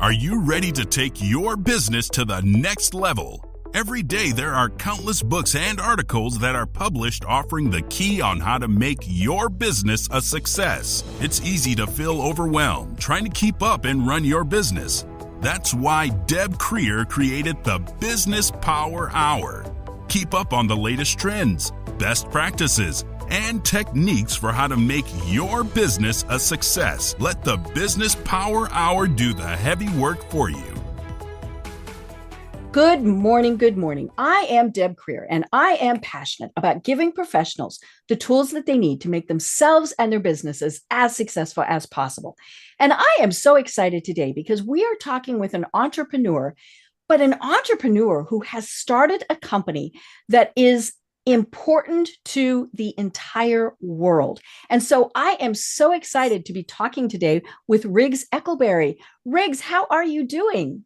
Are you ready to take your business to the next level? Every day there are countless books and articles that are published offering the key on how to make your business a success. It's easy to feel overwhelmed trying to keep up and run your business. That's why Deb Creer created the Business Power Hour. Keep up on the latest trends, best practices, and techniques for how to make your business a success. Let the Business Power Hour do the heavy work for you. Good morning. Good morning. I am Deb Creer, and I am passionate about giving professionals the tools that they need to make themselves and their businesses as successful as possible. And I am so excited today because we are talking with an entrepreneur, but an entrepreneur who has started a company that is important to the entire world. And so I am so excited to be talking today with Riggs Eckelberry. Riggs, how are you doing?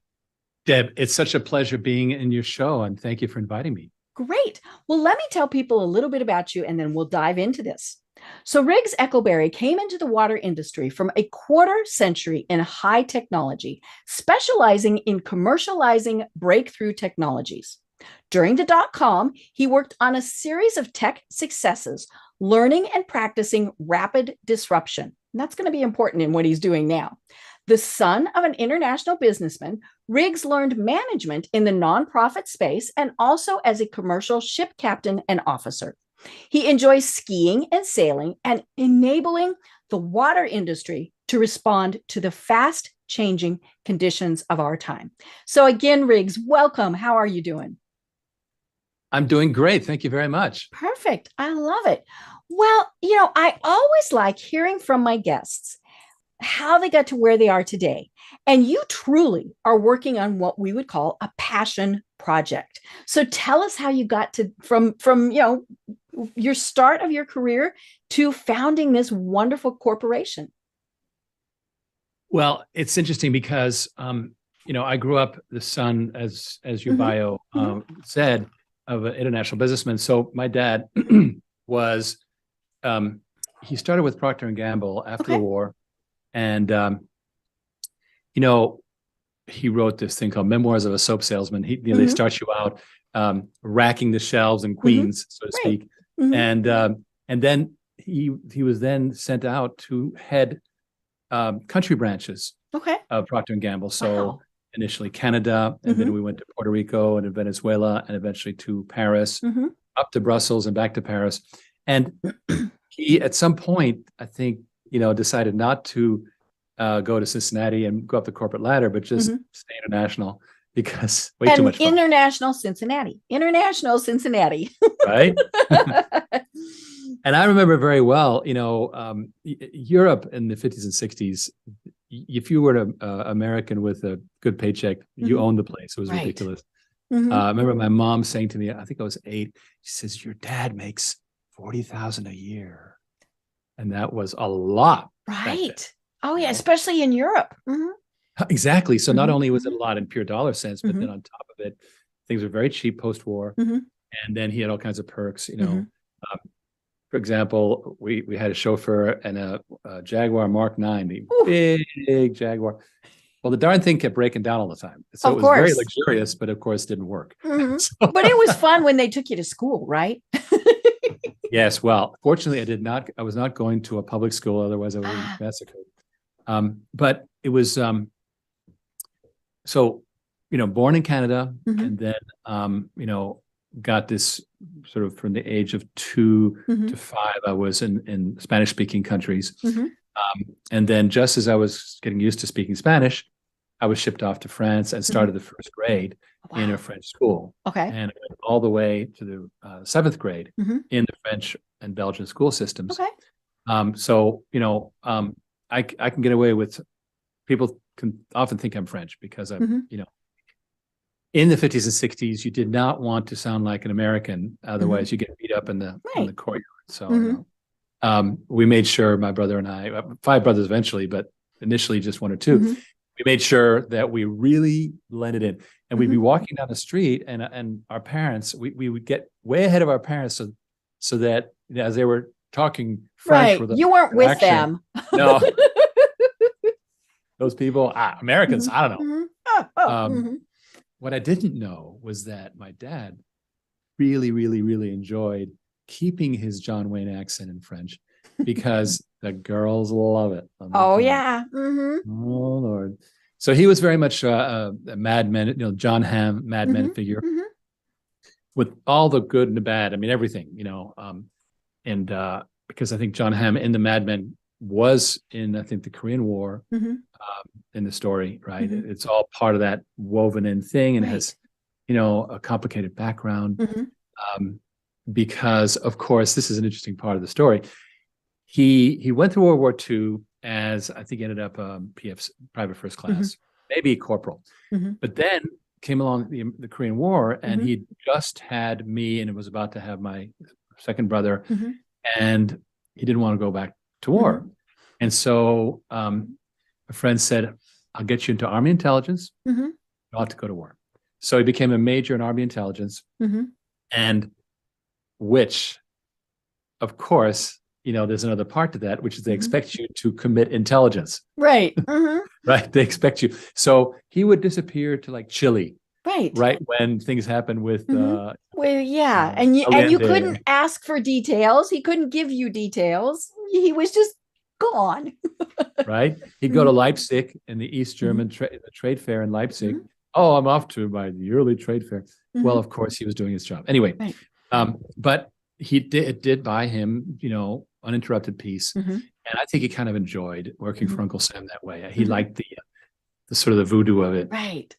Deb, it's such a pleasure being in your show, and thank you for inviting me. Great. Well, let me tell people a little bit about you, and then we'll dive into this. So Riggs Eckelberry came into the water industry from a quarter century in high technology, specializing in commercializing breakthrough technologies. During the dotcom, he worked on a series of tech successes, learning and practicing rapid disruption. And that's going to be important in what he's doing now. The son of an international businessman, Riggs learned management in the nonprofit space and also as a commercial ship captain and officer. He enjoys skiing and sailing and enabling the water industry to respond to the fast-changing conditions of our time. So again, Riggs, welcome. How are you doing? I'm doing great. Thank you very much. Perfect. I love it. Well, I always like hearing from my guests how they got to where they are today. And you truly are working on what we would call a passion project. So tell us how you got to from your start of your career to founding this wonderful corporation. Well, it's interesting because I grew up the son, as your bio said, of an international businessman. So my dad was he started with Procter and Gamble after the war. And, he wrote this thing called Memoirs of a Soap Salesman. They start you out racking the shelves in Queens, so to speak. And then he was then sent out to head country branches of Procter and Gamble. So initially Canada, and then we went to Puerto Rico and Venezuela, and eventually to Paris, up to Brussels and back to Paris. And he, at some point, I think, decided not to go to Cincinnati and go up the corporate ladder, but just stay international because too much fun. International Cincinnati. Right? And I remember very well, Europe in the 50s and 60s, if you were an American with a good paycheck, you owned the place. It was ridiculous. I remember my mom saying to me, I think I was 8, she says, "Your dad makes $40,000 a year." And that was a lot. Right. Oh, yeah. Especially in Europe. Exactly. So not only was it a lot in pure dollar sense, but then on top of it, things were very cheap post-war. And then he had all kinds of perks, for example, we had a chauffeur and a Jaguar Mark 9, the big Jaguar. Well, the darn thing kept breaking down all the time. So it was very luxurious, but of course didn't work. But it was fun when they took you to school, right? Yes. Well, fortunately, I was not going to a public school. Otherwise I would have been massacred. But it was, born in Canada and then, got this sort of from the age of 2 to 5, I was in Spanish speaking countries. And then just as I was getting used to speaking Spanish, I was shipped off to France and started the first grade in a French school. And I went all the way to the 7th grade in the French and Belgian school systems. I can get away with, people can often think I'm French because I'm, in the 50s and 60s, you did not want to sound like an American. Otherwise you get beat up in the courtyard. So we made sure, my brother and I, 5 brothers eventually, but initially just 1 or 2, we made sure that we really blended in. And we'd be walking down the street and our parents, we would get way ahead of our parents so that as they were talking French with you weren't with them. No. those people, Americans, I don't know. Oh. What I didn't know was that my dad really, really, really enjoyed keeping his John Wayne accent in French because the girls love it. Oh, yeah. Oh, Lord. So he was very much a Mad Men, John Hamm, Mad Men figure with all the good and the bad. I mean, everything, and because I think John Hamm in the Mad Men was in, I think, the Korean War in the story, right? It's all part of that woven in thing, and it has, a complicated background. Because, of course, this is an interesting part of the story. He went through World War II as, I think, ended up PF, private first class, maybe corporal. But then came along the Korean War, and he just had me, and it was about to have my second brother, and he didn't want to go back to war. And so a friend said, I'll get you into Army intelligence. You'll have to go to war. So he became a major in Army intelligence, and which, of course, there's another part to that, which is they expect you to commit intelligence. Right. Right. They expect you. So he would disappear to like Chile. Right. When things happen with well, yeah. And you couldn't ask for details. He couldn't give you details. He was just gone. Right. He'd go to Leipzig in the East German trade fair in Leipzig. Oh, I'm off to my yearly trade fair. Well, of course, he was doing his job. Anyway, but it did buy him, uninterrupted peace. And I think he kind of enjoyed working for Uncle Sam that way. He liked the sort of the voodoo of it. Right.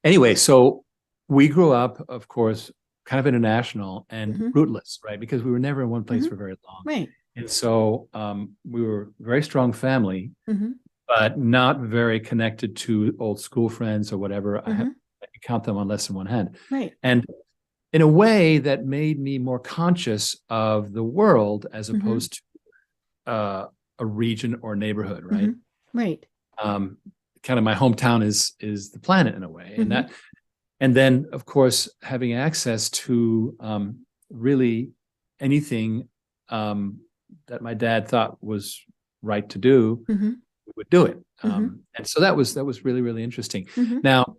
Anyway, so we grew up, of course, kind of international and rootless, right? Because we were never in one place for very long. Right. And so we were a very strong family, but not very connected to old school friends or whatever. I can count them on less than one hand. Right. And in a way that made me more conscious of the world as opposed to a region or neighborhood, right? Right. Kind of my hometown is the planet in a way. And then, of course, having access to really anything that my dad thought was right to do, we would do it. And so that was really, really interesting. Now,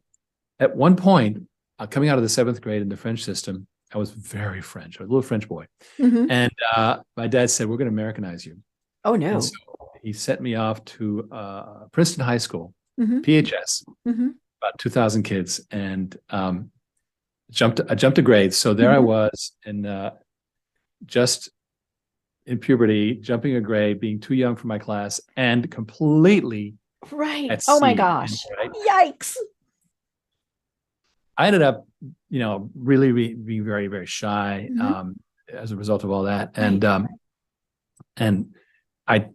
at one point, coming out of the 7th grade in the French system, I was very French. I was a little French boy. And my dad said, we're going to Americanize you. Oh, no. And so he sent me off to Princeton High School, PHS, about 2,000 kids, and I jumped a grade. So there I was, and just in puberty, jumping a grade, being too young for my class, and completely right. Oh my gosh! Right? Yikes! I ended up, really being very, very shy as a result of all that, and I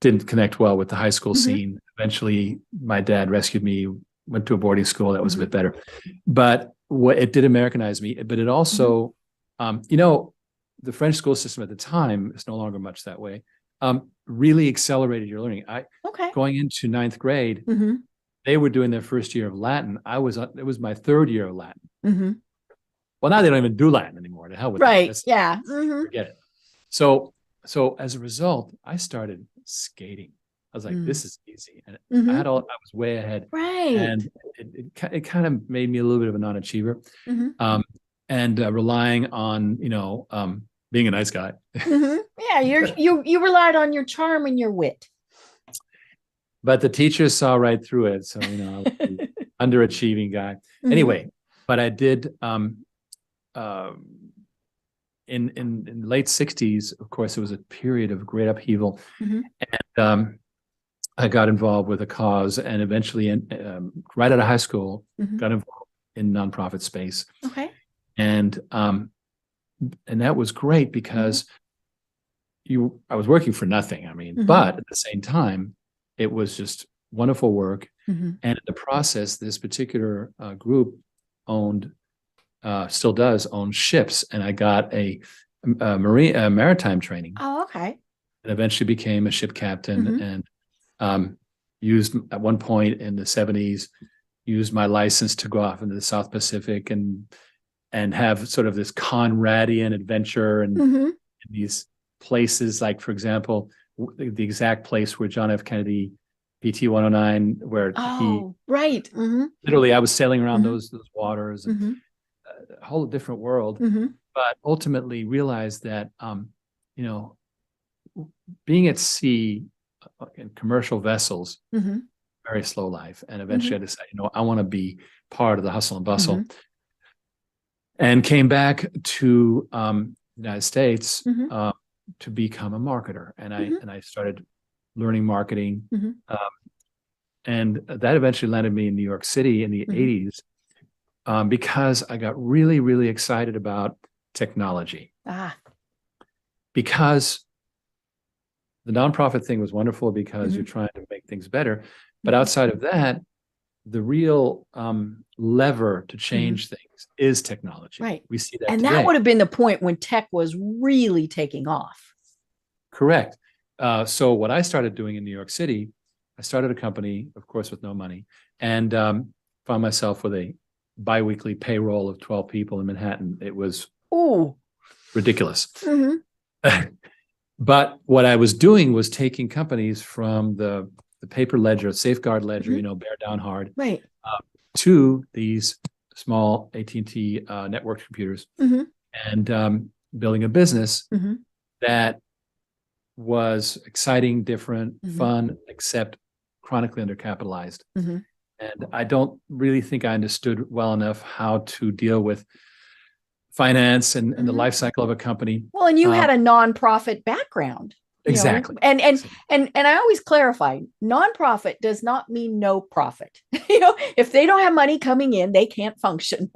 didn't connect well with the high school scene. Eventually, my dad rescued me, went to a boarding school that was a bit better, but it did Americanize me. But it also, the French school system at the time, it's no longer much that way, really accelerated your learning. Going into 9th grade, they were doing their first year of Latin. It was my 3rd year of Latin. Well, now they don't even do Latin anymore. To hell with that. Yeah. Forget it. So as a result, I started skating. I was like, this is easy. And I was way ahead. Right. And it kind of made me a little bit of a non-achiever. And relying on, being a nice guy. Yeah, you relied on your charm and your wit. But the teachers saw right through it. So, I was an underachieving guy. Anyway, but I did in the late 60s, of course, it was a period of great upheaval. And I got involved with a cause, and eventually right out of high school, got involved in nonprofit space. Okay. And that was great because I was working for nothing. I mean, but at the same time, it was just wonderful work. And in the process, this particular group still does own ships. And I got a maritime training. Oh, okay. And eventually became a ship captain, and used at one point in the 70s, used my license to go off into the South Pacific and have sort of this Conradian adventure and in these places, like, for example, the exact place where John F. Kennedy PT 109, where Oh, right. literally I was sailing around those waters, and a whole different world. But ultimately realized that, you know, being at sea in commercial vessels, very slow life. And eventually I decided, you know, I want to be part of the hustle and bustle, and came back to the United States to become a marketer. And I started learning marketing. And that eventually landed me in New York City in the 80s, because I got really, really excited about technology. Because the nonprofit thing was wonderful because you're trying to make things better. But outside of that, the real lever to change things is technology. Right. We see that and today. that would have been the point when tech was really taking off. Correct. So what I started doing in New York City, I started a company, of course, with no money, and found myself with a biweekly payroll of 12 people in Manhattan. It was ridiculous. But what I was doing was taking companies from the paper ledger, safeguard ledger, you know, bear down hard, Right. to these small AT&T network computers, and building a business that was exciting, different, fun, except chronically undercapitalized. And I don't really think I understood well enough how to deal with finance and the life cycle of a company. Well, and you had a nonprofit background. Exactly. And I always clarify, nonprofit does not mean no profit. If they don't have money coming in, they can't function.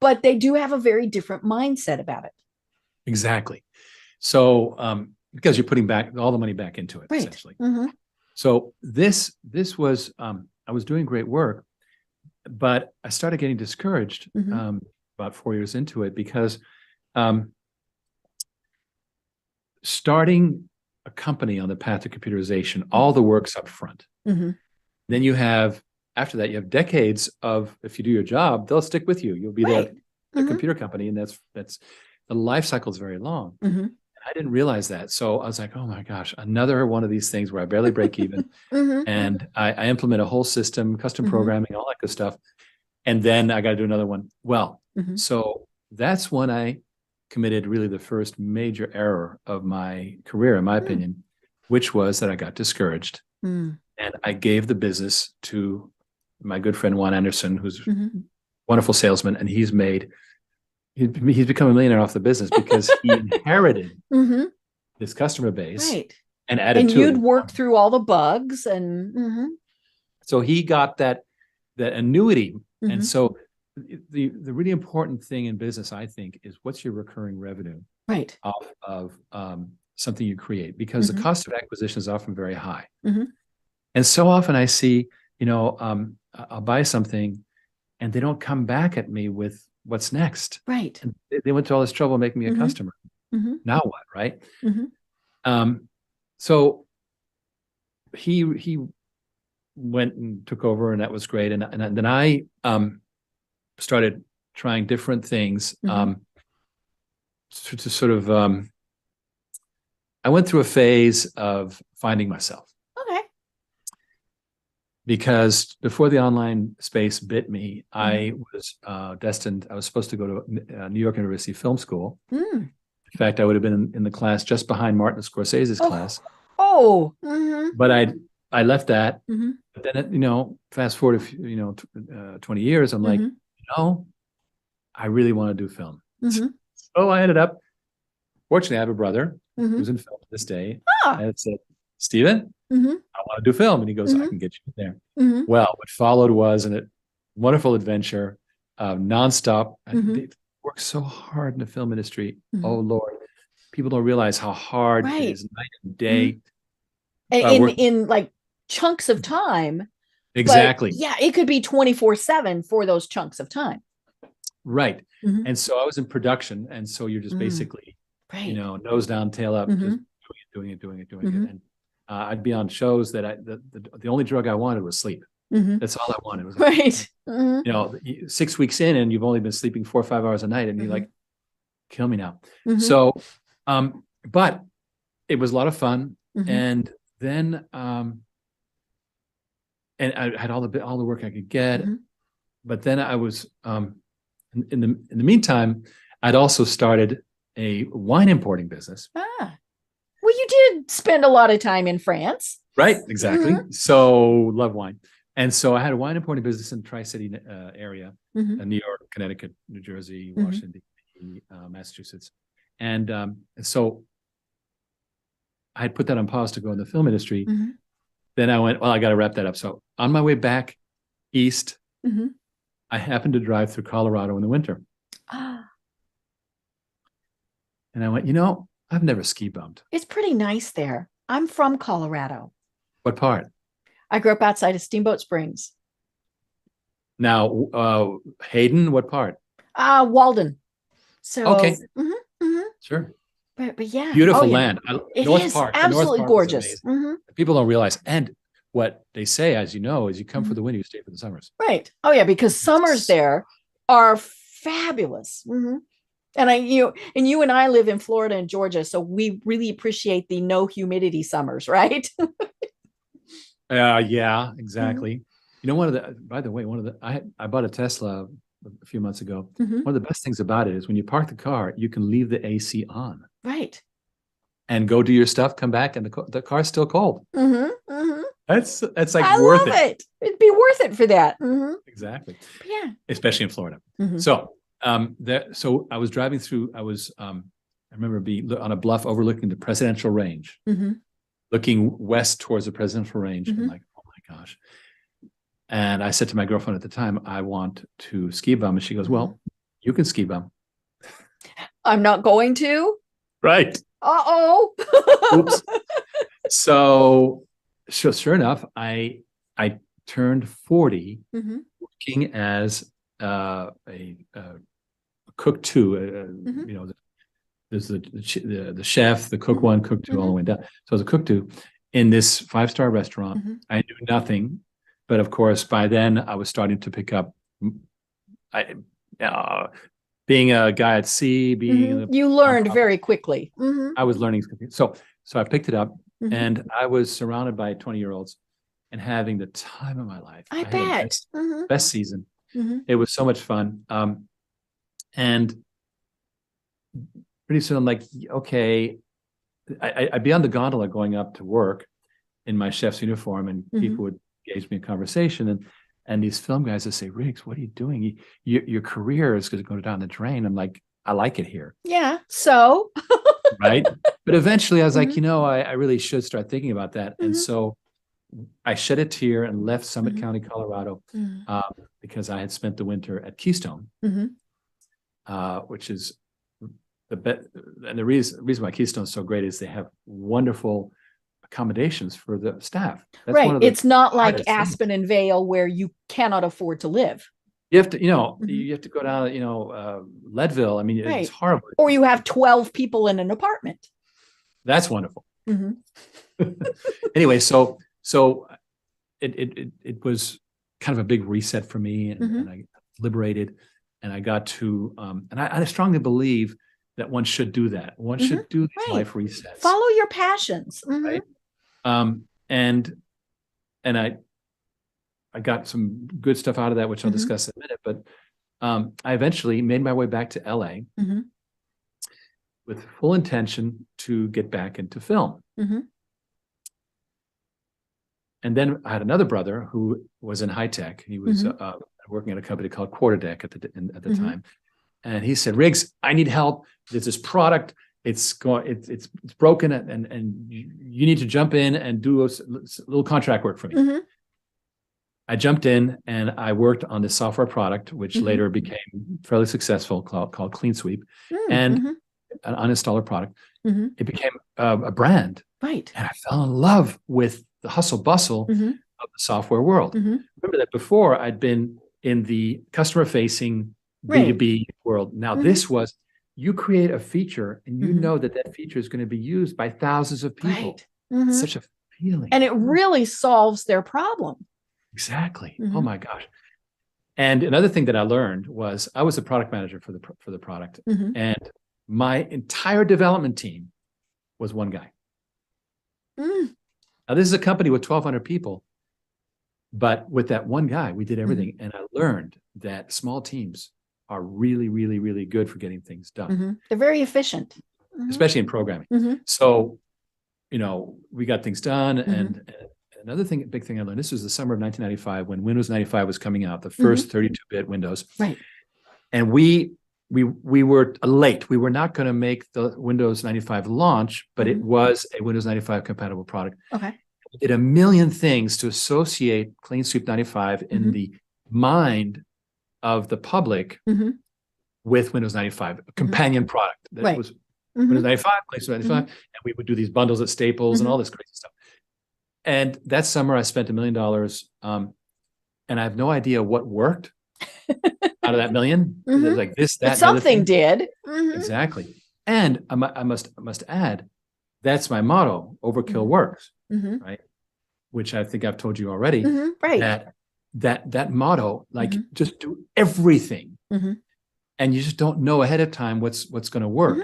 But they do have a very different mindset about it. Exactly. So because you're putting back all the money back into it, essentially. So this was, I was doing great work, but I started getting discouraged about 4 years into it, because starting a company on the path to computerization, all the work's up front. Then you have, after that, you have decades of, if you do your job, they'll stick with you. You'll be there, a computer company, and that's the life cycle is very long. I didn't realize that. So I was like, oh my gosh, another one of these things where I barely break even. And I implement a whole system, custom programming, all that good stuff. And then I got to do another one. Well, so that's when I committed really the first major error of my career, in my opinion, which was that I got discouraged. And I gave the business to my good friend, Juan Anderson, who's a wonderful salesman. And he's become a millionaire off the business because he inherited this customer base, and added to it. And you'd worked through all the bugs, and so he got that annuity. And so the really important thing in business, I think, is what's your recurring revenue off of something you create, because the cost of acquisition is often very high. And so often I see, I'll buy something and they don't come back at me with what's next. Right. And they went to all this trouble making me a customer. Now what, right? So he went and took over, and that was great. And then I started trying different things to sort of, I went through a phase of finding myself. Okay. Because before the online space bit me, I was destined, I was supposed to go to New York University Film School. In fact, I would have been in the class just behind Martin Scorsese's class. But I left that. But then, fast forward, 20 years, I'm like, I really want to do film. So I ended up, fortunately, I have a brother who's in film to this day. And I said, Stephen, I want to do film. And he goes, I can get you there. Well, what followed was a wonderful adventure, nonstop. They work so hard in the film industry. Oh, Lord. People don't realize how hard it is, night and day. In like chunks of time. Exactly. Yeah, it could be 24/7 for those chunks of time. Right. And so I was in production. And so you're just basically, nose down, tail up, just doing it. And I'd be on shows that the only drug I wanted was sleep. That's all I wanted. Was like, 6 weeks in, and you've only been sleeping 4 or 5 hours a night, and you're like, kill me now. So, but it was a lot of fun. And then and I had all the work I could get. Mm-hmm. But then I was in the meantime, I'd also started a wine importing business. Ah, well, you did spend a lot of time in France. Right, exactly. So love wine. And so I had a wine importing business in the Tri-City area, New York, Connecticut, New Jersey, Washington, D.C., Massachusetts. And so I had put that on pause to go in the film industry. Then I went, well, I got to wrap that up. So on my way back east, I happened to drive through Colorado in the winter. And I went, I've never ski bummed. It's pretty nice there. I'm from Colorado. What part? I grew up outside of Steamboat Springs. Now, Hayden, what part? Walden. So okay, sure. But yeah, beautiful land. It North is Park, absolutely gorgeous. People don't realize, and what they say, as you know, is you come for the winter, you stay for the summers. Right. Oh yeah, because summers there are fabulous. And you and I live in Florida and Georgia, so we really appreciate the no humidity summers, right? Yeah, exactly. By the way, I bought a Tesla a few months ago. One of the best things about it is when you park the car, you can leave the AC on. Right. And go do your stuff, come back, and the car's still cold. That's like I worth love it. It'd be worth it for that. Exactly. Yeah. Especially in Florida. So so I was driving through, I remember being on a bluff overlooking the presidential range, looking west towards the presidential range. I'm like, oh my gosh. And I said to my girlfriend at the time, I want to ski bum. And she goes, well, you can ski bum. I'm not going to. Right. Uh-oh. Oops. So sure enough, I turned 40 working as a cook two. There's the chef, the cook one, cook two, all the way down. So I was a cook two in this 5-star restaurant. I knew nothing, but of course by then I was starting to pick up. Being a guy at sea, you learned very quickly. I was learning. So I picked it up, and I was surrounded by 20-year-olds and having the time of my life. I bet. Best season. It was so much fun. And pretty soon I'm like, okay, I'd be on the gondola going up to work in my chef's uniform, and people would engage me in conversation. And these film guys would say, Riggs, what are you doing? Your career is going to go down the drain. I'm like, I like it here. Yeah. So. Right. But eventually I was like, I really should start thinking about that. And so I shed a tear and left Summit County, Colorado, because I had spent the winter at Keystone, which is and the reason why Keystone is so great is they have wonderful accommodations for the staff. That's right. It's not like Aspen and Vail where you cannot afford to live. You have to, you have to go down, Leadville. I mean, it's horrible. Or you have 12 people in an apartment. That's wonderful. Anyway, so it was kind of a big reset for me, and I liberated, and I got to, and I strongly believe that one should do that. One should do these life resets. Follow your passions. Right. And I got some good stuff out of that, which I'll discuss in a minute. But I eventually made my way back to LA with full intention to get back into film. And then I had another brother who was in high tech. He was working at a company called Quarterdeck at the time. And he said, Riggs, I need help. There's this product. It's broken, and you need to jump in and do a little contract work for me. I jumped in and I worked on this software product, which later became fairly successful, called Clean Sweep, and an uninstaller product. It became a brand. Right. And I fell in love with the hustle bustle of the software world. Remember that before I'd been in the customer facing B2B world. Now this was, you create a feature and you know that feature is going to be used by thousands of people. It's such a feeling. And it really solves their problem. Exactly. Oh my gosh. And another thing that I learned was I was a product manager for the product, and my entire development team was one guy. Now this is a company with 1,200 people. But with that one guy, we did everything. And I learned that small teams are really, really, really good for getting things done. They're very efficient. Especially in programming. So, we got things done. And another big thing I learned, this was the summer of 1995 when Windows 95 was coming out, the first 32-bit Windows. Right. And we were late. We were not going to make the Windows 95 launch, but it was a Windows 95 compatible product. Okay. We did a million things to associate Clean Sweep 95 in the mind of the public with Windows 95, a companion product that was Windows 95, Clean Sweep 95, and we would do these bundles at Staples and all this crazy stuff. And that summer, I spent $1 million, and I have no idea what worked out of that million. It was like this, that, but something did. Exactly. And I must add, that's my motto: overkill works, right? Which I think I've told you already. Right. That motto, like just do everything, and you just don't know ahead of time what's going to work.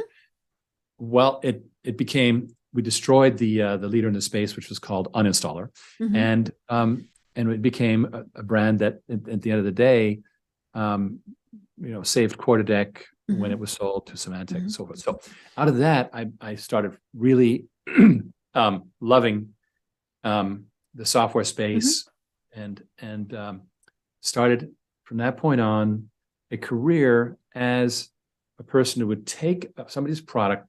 Well, it became, we destroyed the leader in the space, which was called Uninstaller, and it became a brand that at the end of the day, saved Quarterdeck when it was sold to Symantec and so forth. So out of that, I started really loving the software space, and started from that point on a career as a person who would take somebody's product.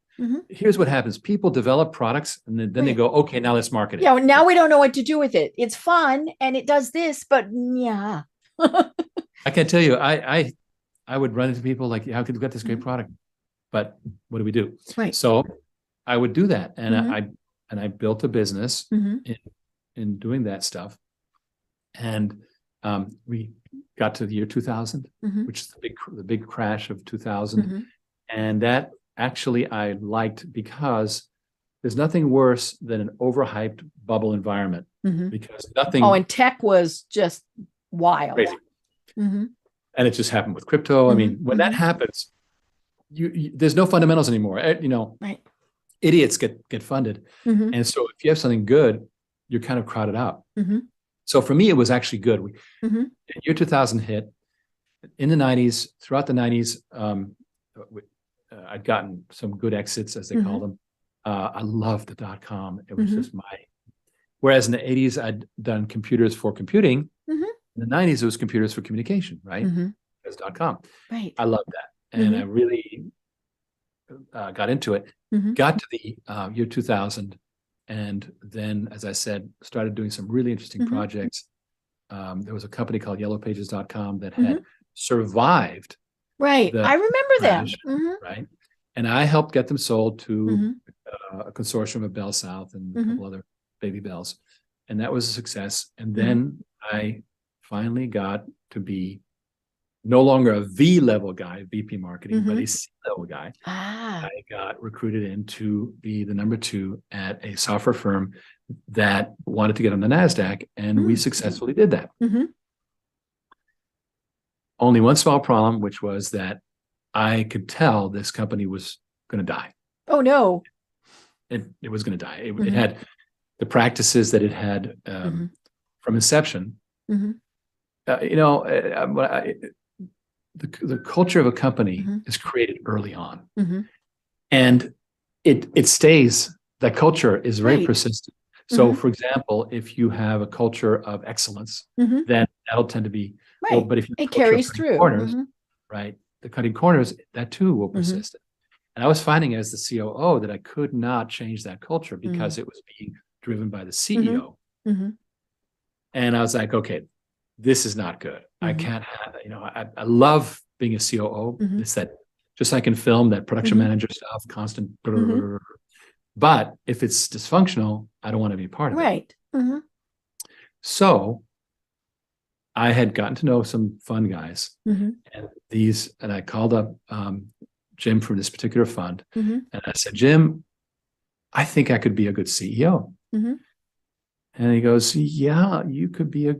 Here's what happens: people develop products, and then they go, "Okay, now let's market it." Yeah, now we don't know what to do with it. It's fun and it does this, but yeah. I can't tell you. I would run into people like, "How could you get this great product?" But what do we do? Right. So I would do that, and I built a business in doing that stuff, and we got to the year 2000, which is the big crash of 2000, and that actually I liked, because there's nothing worse than an overhyped bubble environment, because nothing. Oh, and tech was just wild. Crazy. And it just happened with crypto. I mean, when that happens, you there's no fundamentals anymore. Right. Idiots get funded, and so if you have something good, you're kind of crowded out. So for me, it was actually good. Year 2000 hit. In the 90s, throughout the 90s, I'd gotten some good exits, as they call them. I loved the dotcom. It was just whereas in the 80s, I'd done computers for computing. In the 90s, it was computers for communication, right? It was dotcom. Right. I loved that. And I really got into it. Got to the year 2000. And then, as I said, started doing some really interesting projects. There was a company called yellowpages.com that had survived. Right. I remember crash, that. Right. And I helped get them sold to a consortium of Bell South and a couple other baby bells. And that was a success. And then I finally got to be no longer a V-level guy, VP marketing, but a C-level guy. I got recruited in to be the number 2 at a software firm that wanted to get on the NASDAQ, and we successfully did that. Only one small problem, which was that I could tell this company was going to die. Oh, no. It was going to die. It had the practices that it had from inception. The culture of a company is created early on, and it stays. That culture is very persistent. So, for example, if you have a culture of excellence, then that'll tend to be well. But if it carries through, corners, right? The cutting corners, that too will persist. And I was finding as the COO that I could not change that culture because it was being driven by the CEO. And I was like, okay, this is not good. I can't have, I love being a COO. It's that, just like in film, that production manager stuff, constant. But if it's dysfunctional, I don't want to be a part of it. Right. So I had gotten to know some fun guys, and I called up Jim from this particular fund, and I said, Jim, I think I could be a good CEO. And he goes, yeah, you could be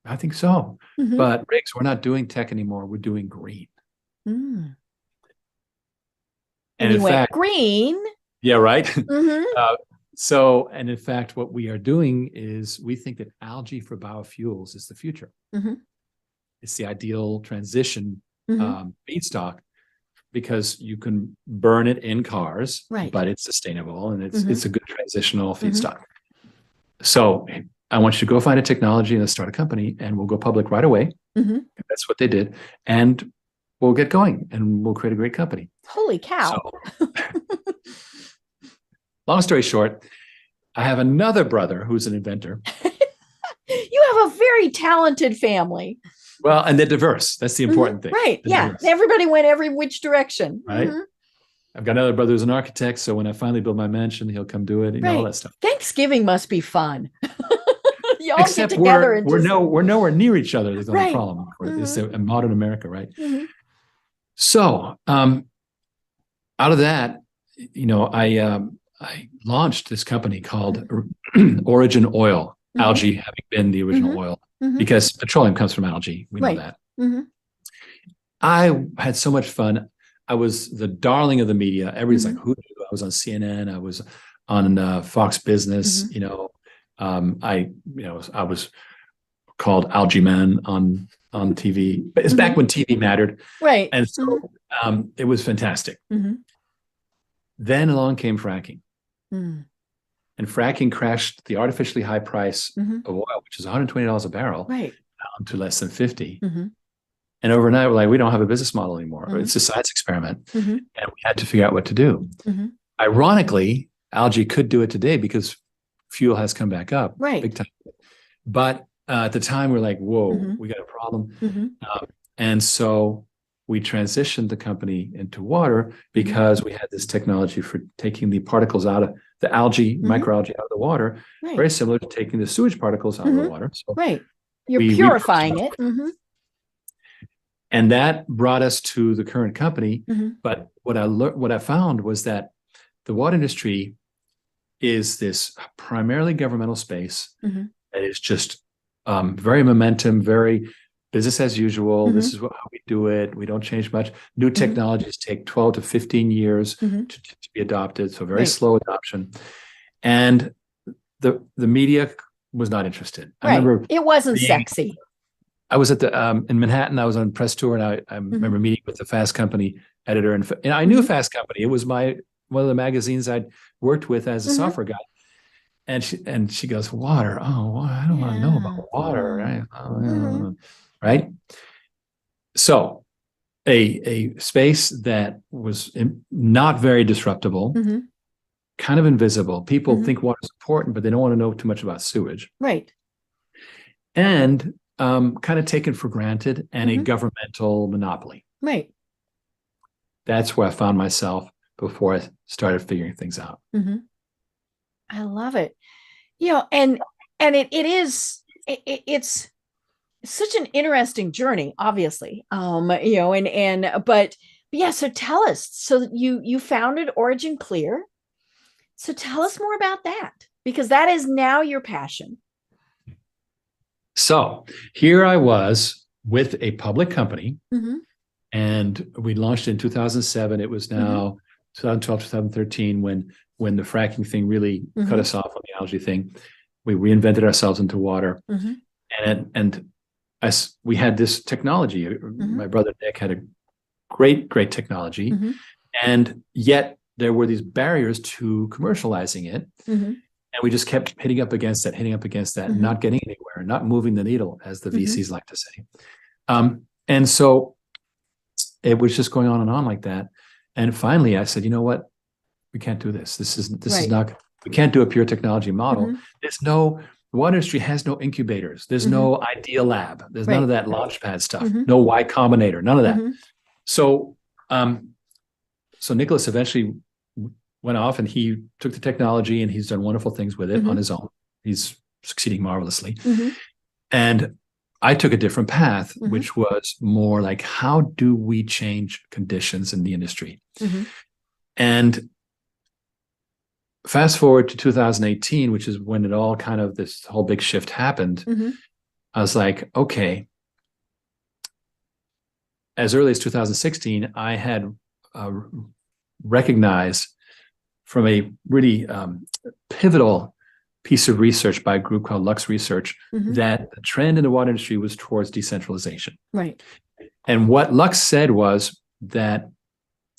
I think so. But Riggs, we're not doing tech anymore. We're doing green. And in you went fact, green. yeah, right. So, and in fact, what we are doing is we think that algae for biofuels is the future. Mm-hmm. It's the ideal transition Mm-hmm. feedstock because you can burn it in cars, Right. but it's sustainable and Mm-hmm. it's a good transitional feedstock. So I want you to go find a technology and start a company, and we'll go public right away. Mm-hmm. That's what they did. And we'll get going and we'll create a great company. Holy cow. So, long story short, I have another brother who's an inventor. You have a very talented family. Well, and they're diverse. That's the important thing. Right. They're Yeah. diverse. Everybody went every which direction. Right. Mm-hmm. I've got another brother who's an architect. So when I finally build my mansion, he'll come do it, you know, all that stuff. Thanksgiving must be fun. Y'all Except get together and we're nowhere near each other. There's no problem. It's a modern America, right? Mm-hmm. So out of that, you know, I launched this company called Origin Oil, algae having been the original oil, because petroleum comes from algae. We know that. I had so much fun. I was the darling of the media. Everybody's like, who knew? I was on CNN. I was on Fox Business. You know, I was called Algae Man on TV. But it's back when TV mattered, right? And so it was fantastic. Then along came fracking, and fracking crashed the artificially high price of oil, which is $120 a barrel, down to less than 50. And overnight, we're like, we don't have a business model anymore. It's a science experiment. And we had to figure out what to do. Ironically, algae could do it today because fuel has come back up big time. But at the time, we're like, whoa, we got a problem. And so we transitioned the company into water because we had this technology for taking the particles out of the algae, microalgae out of the water, very similar to taking the sewage particles out of the water. So you're purifying it. And that brought us to the current company. But what I found was that the water industry is this primarily governmental space that is just very momentum, very business as usual. This is how we do it. We don't change much. New technologies take 12 to 15 years to be adopted. So very slow adoption. And the media was not interested. I remember it wasn't sexy. I was at the in Manhattan. I was on press tour, and I remember meeting with the Fast Company editor, and I knew Fast Company. It was one of the magazines I'd worked with as a software guy. And she goes, water. Oh, I don't want to know about water, right? Right. So a space that was not very disruptible, kind of invisible. People think water is important, but they don't want to know too much about sewage. Right. And kind of taken for granted, and a governmental monopoly. Right. That's where I found myself before I started figuring things out. I love it. You know, and it's such an interesting journey, obviously. You know, but yeah, so tell us. So you founded OriginClear. So tell us more about that, because that is now your passion. So here I was with a public company, and we launched in 2007. It was now 2012, 2013 when the fracking thing really cut us off on the algae thing. We reinvented ourselves into water, and as we had this technology. My brother Nick had a great technology, and yet there were these barriers to commercializing it. And we just kept hitting up against that, and not getting anywhere, not moving the needle, as the VCs like to say. And so it was just going on and on like that. And finally, I said, you know what? We can't do this. This is not. We can't do a pure technology model. The water industry has no incubators. There's no idea lab. There's none of that launchpad stuff. No Y Combinator. None of that. So, so Nicholas eventually went off, and he took the technology, and he's done wonderful things with it on his own. He's succeeding marvelously. And I took a different path, which was more like, how do we change conditions in the industry? And fast forward to 2018, which is when it all kind of, this whole big shift happened. I was like, okay. As early as 2016, I had recognized from a really pivotal piece of research by a group called Lux Research Mhm. that the trend in the water industry was towards decentralization. Right. And what Lux said was that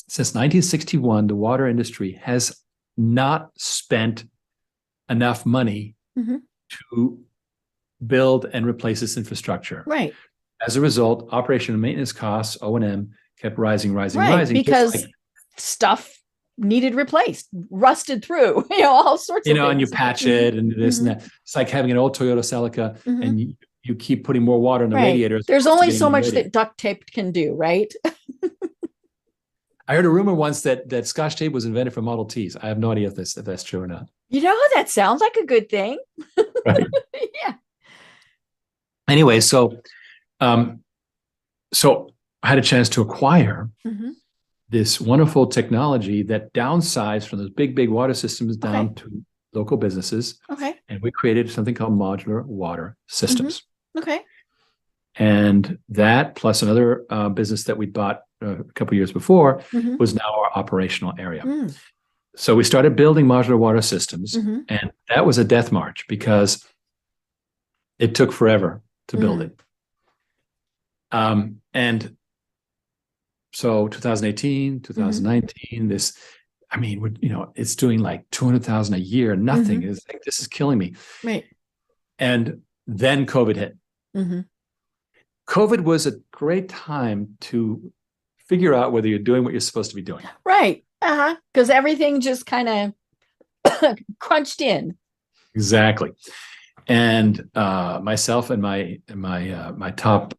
since 1961, the water industry has not spent enough money Mhm. to build and replace its infrastructure. Right. As a result, operation and maintenance costs, O&M, kept rising, Right. just Because like, stuff needed replaced, rusted through, all sorts of things. and you patch it and this Mhm. and that. It's like having an old Toyota Celica Mhm. and you keep putting more water in the Right. radiators. There's opposed to only getting so a new much radiator. that duct tape can do, right? I heard a rumor once that Scotch tape was invented for Model Ts. I have no idea if that's true or not. That sounds like a good thing. Right. Yeah. Anyway, so I had a chance to acquire Mhm. this wonderful technology that downsized from those big water systems down to local businesses. Okay. And we created something called modular water systems. Okay. And that plus another business that we bought a couple of years before Mhm. was now our operational area. Mm. So we started building modular water systems, Mhm. and that was a death march because it took forever to build it. And so 2018, 2019, it's doing like 200,000 a year. Nothing is like, this is killing me. Right. And then COVID hit. Mhm. COVID was a great time to figure out whether you're doing what you're supposed to be doing. Right. Because everything just kind of crunched in. Exactly. And myself and my top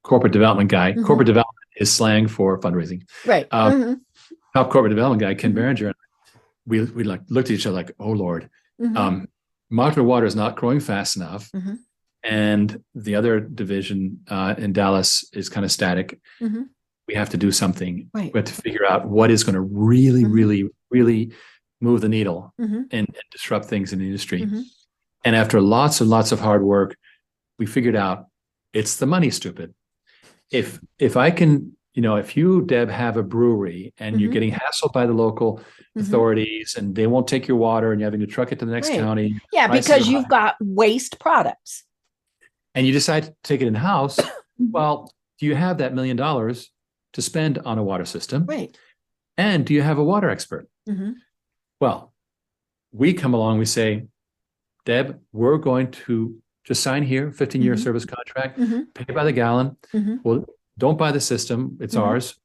corporate development guy. Corporate development is slang for fundraising. Right. Top corporate development guy, Ken Berenger. We like looked at each other like, oh Lord, modular water is not growing fast enough. And the other division in Dallas is kind of static. We have to do something. Right. We have to figure out what is going to really, really move the needle and disrupt things in the industry. And after lots and lots of hard work, we figured out it's the money, stupid. If I can, if you, Deb, have a brewery and you're getting hassled by the local authorities and they won't take your water and you're having to truck it to the next county. Yeah, because you've got waste products. And you decide to take it in-house, well, do you have that $1 million to spend on a water system? Right. And do you have a water expert? Well, we come along, we say, Deb, we're going to just sign here, 15-year service contract, pay by the gallon. Well, don't buy the system, it's ours,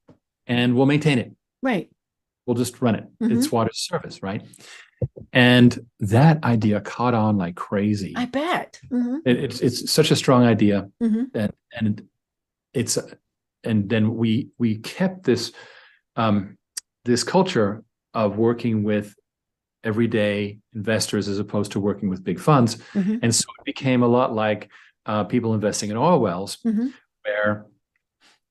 and we'll maintain it. Right. We'll just run it. It's water service, right? And that idea caught on like crazy. I bet. It's such a strong idea, and then we kept this this culture of working with everyday investors as opposed to working with big funds, and so it became a lot like people investing in oil wells, where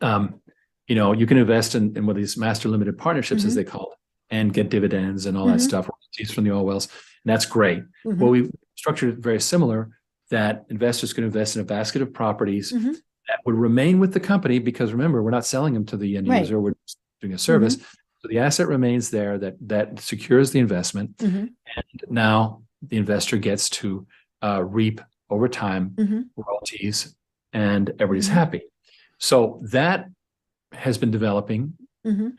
you can invest in one of these master limited partnerships, as they call it, and get dividends and all that stuff, royalties from the oil wells. And that's great. Well, we structured it very similar, that investors can invest in a basket of properties that would remain with the company, because remember, we're not selling them to the end user, we're just doing a service. So the asset remains there, that secures the investment. And now the investor gets to reap over time royalties, and everybody's happy. So that has been developing. And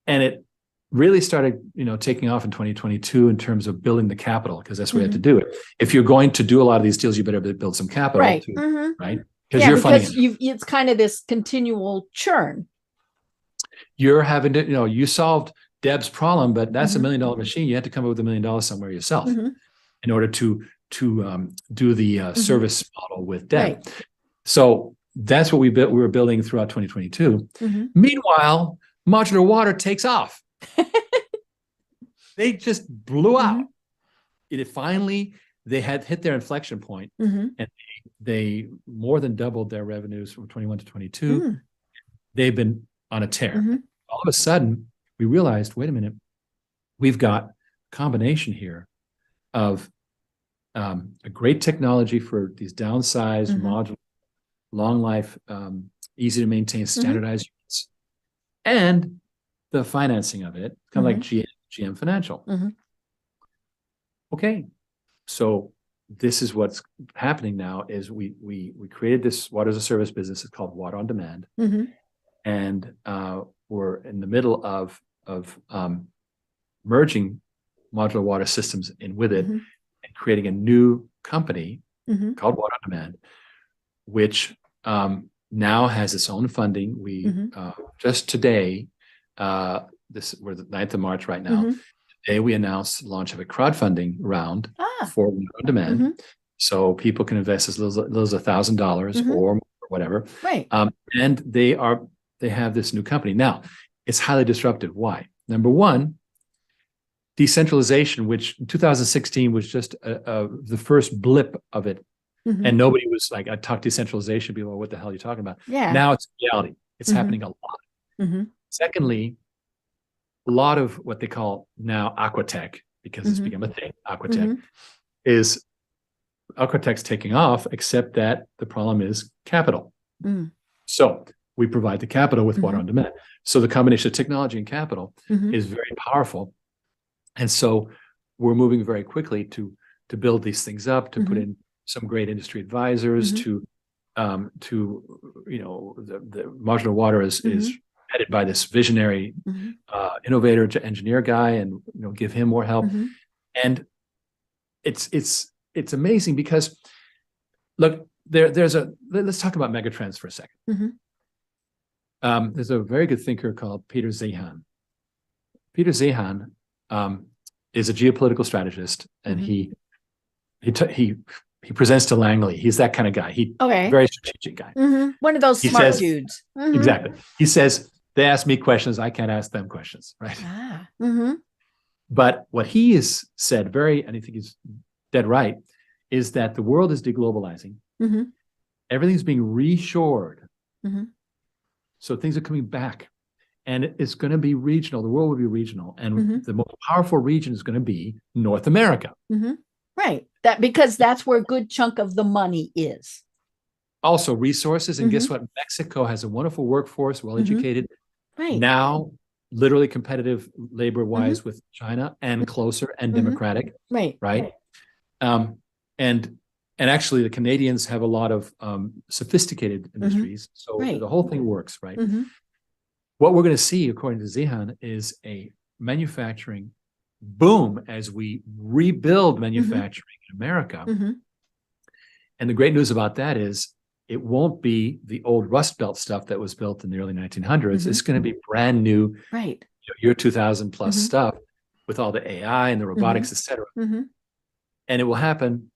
it really started, taking off in 2022 in terms of building the capital, because that's what we had to do it. If you're going to do a lot of these deals, you better build some capital, right? Too, right? Because it's kind of this continual churn. You're having to, you solved Deb's problem, but that's $1 million machine. You had to come up with $1 million somewhere yourself in order to do the service model with Deb. Right. So that's what we were building throughout 2022. Meanwhile, modular water takes off. They just blew out. They had hit their inflection point, and they more than doubled their revenues from 21 to 22. They've been on a tear. All of a sudden, we realized, wait a minute, we've got a combination here of a great technology for these downsized, modular, long life, easy to maintain, standardized units, and the financing of it, kind of like GM Financial. Mm-hmm. Okay, so this is what's happening now is we created this water as a service business. It's called Water on Demand. Mm-hmm. And we're in the middle of merging modular water systems in with it, Mm-hmm. and creating a new company Mm-hmm. called Water on Demand, which now has its own funding. We Mm-hmm. Just today, we're the 9th of March right now. Mm-hmm. Today we announced the launch of a crowdfunding round for Water on Demand. Mm-hmm. So people can invest as little as $1,000 Mm-hmm. or whatever. Right. And they have this new company. Now, it's highly disruptive. Why? Number one, decentralization, which in 2016 was just the first blip of it. Mm-hmm. And nobody was like, I talk decentralization, people, what the hell are you talking about? Yeah. Now it's reality. It's Mm-hmm. happening a lot. Mm-hmm. Secondly, a lot of what they call now aquatech, because it's Mm-hmm. become a thing, aquatech, Mm-hmm. is aquatech's taking off, except that the problem is capital. Mm-hmm. So we provide the capital with Water Mm-hmm. on Demand. So the combination of technology and capital Mm-hmm. is very powerful. And so we're moving very quickly to build these things up, to Mm-hmm. put in some great industry advisors, Mm-hmm. The modular water is headed by this visionary Mm-hmm. innovator engineer guy, and give him more help. Mm-hmm. And it's amazing because look, let's talk about megatrends for a second. Mm-hmm. There's a very good thinker called Peter Zeihan. Peter Zeihan is a geopolitical strategist, and Mm-hmm. he presents to Langley. He's that kind of guy. Very strategic guy. Mm-hmm. One of those smart dudes. Mm-hmm. Exactly. He says, they ask me questions, I can't ask them questions, right? Ah. Mm-hmm. But what he has said and I think he's dead right, is that the world is deglobalizing. Mm-hmm. Everything's being reshored. Mm-hmm. So things are coming back. And it's going to be regional. The world will be regional. And Mm-hmm. the most powerful region is going to be North America. Mm-hmm. Right. Because that's where a good chunk of the money is. Also resources. And Mm-hmm. guess what? Mexico has a wonderful workforce, well-educated. Right. Now, literally competitive labor-wise Mm-hmm. with China, and closer and Mm-hmm. democratic. Right. And actually the Canadians have a lot of sophisticated industries. So the whole thing works, right? Mm-hmm. What we're going to see, according to Zeihan, is a manufacturing boom as we rebuild manufacturing in America. Mm-hmm. And the great news about that is it won't be the old Rust Belt stuff that was built in the early 1900s. Mm-hmm. It's going to be brand new, right? Year 2000 plus Mm-hmm. stuff with all the AI and the robotics, Mm-hmm. et cetera. Mm-hmm. And it will happen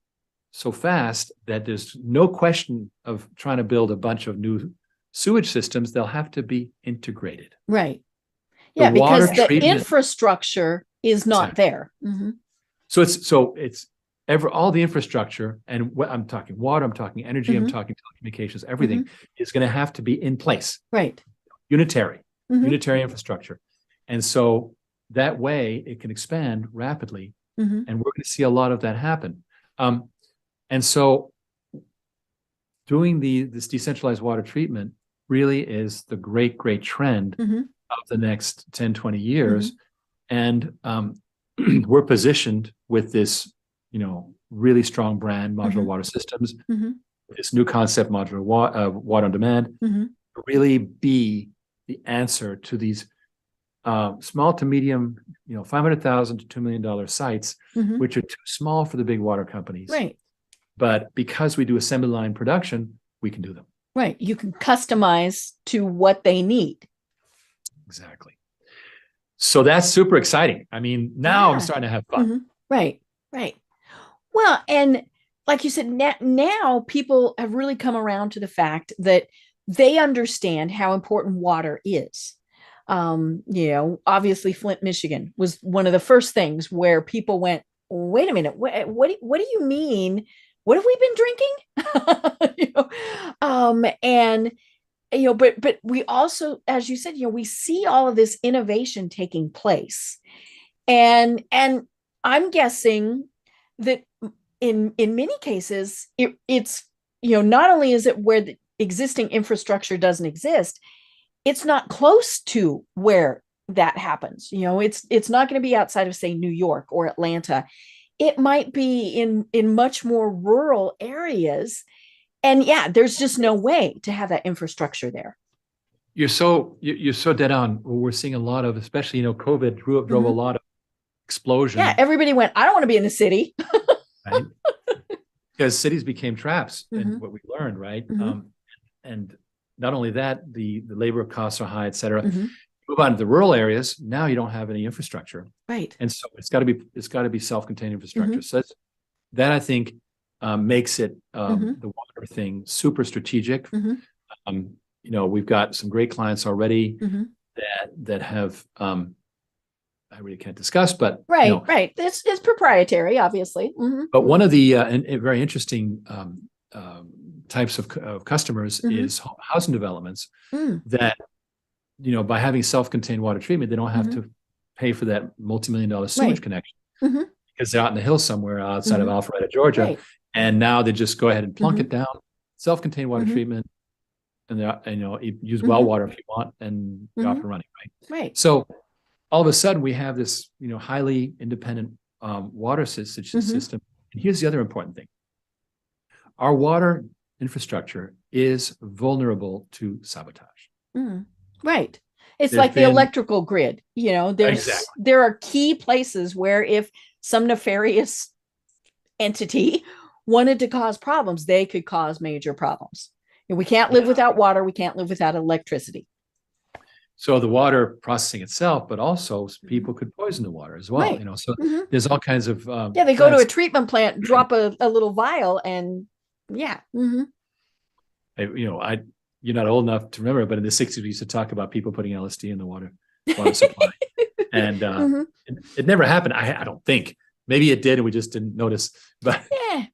so fast that there's no question of trying to build a bunch of new sewage systems. They'll have to be integrated. Right. Yeah, because the treatment, infrastructure is not there. Mm-hmm. So it's all the infrastructure, and what I'm talking water, I'm talking energy, Mm-hmm. I'm talking telecommunications, everything is going to have to be in place. Right. Unitary Mm-hmm. infrastructure. And so that way it can expand rapidly. Mm-hmm. And we're going to see a lot of that happen. And so doing this decentralized water treatment really is the great trend Mm-hmm. of the next 10, 20 years. And we're positioned with this, really strong brand, Modular Water Systems, this new concept, Modular Water on Demand, to really be the answer to these small to medium, $500,000 to $2 million sites, which are too small for the big water companies. Right. But because we do assembly line production, we can do them. Right. You can customize to what they need. Exactly. So that's super exciting. I mean, now I'm starting to have fun. Right. Right. Well, and like you said, now people have really come around to the fact that they understand how important water is. Obviously Flint, Michigan was one of the first things where people went, wait a minute, what do you mean? What have we been drinking? But we also, as you said, we see all of this innovation taking place. And I'm guessing that in many cases, it's, not only is it where the existing infrastructure doesn't exist, it's not close to where that happens. It's not going to be outside of, say, New York or Atlanta. It might be in much more rural areas. And yeah, there's just no way to have that infrastructure there. You're so dead on. We're seeing a lot of, especially, COVID drove a lot of explosion. Yeah, everybody went, I don't want to be in the city. Right? Because cities became traps, and what we learned, right? And not only that, the labor costs are high, et cetera. Move on to the rural areas. Now you don't have any infrastructure, right? And so it's got to be self-contained infrastructure. So that I think makes it the water thing super strategic. We've got some great clients already that have I really can't discuss, but right. It's proprietary, obviously. But one of the very interesting types of customers is housing developments that, by having self-contained water treatment, they don't have to pay for that multi-million-dollar sewage connection because they're out in the hills somewhere outside of Alpharetta, Georgia, and now they just go ahead and plunk it down, self-contained water treatment, and you use well water if you want, and you're off and running, right. So all of a sudden we have this highly independent water system. And here's the other important thing: our water infrastructure is vulnerable to sabotage. Right. It's like the electrical grid. There are key places where if some nefarious entity wanted to cause problems, they could cause major problems. We can't live without water. We can't live without electricity. So the water processing itself, but also people could poison the water as well. Right. So there's all kinds of they go to a treatment plant, drop a little vial, and you're not old enough to remember, but in the 60s we used to talk about people putting LSD in the water supply, and it never happened. I don't think. Maybe it did, and we just didn't notice. But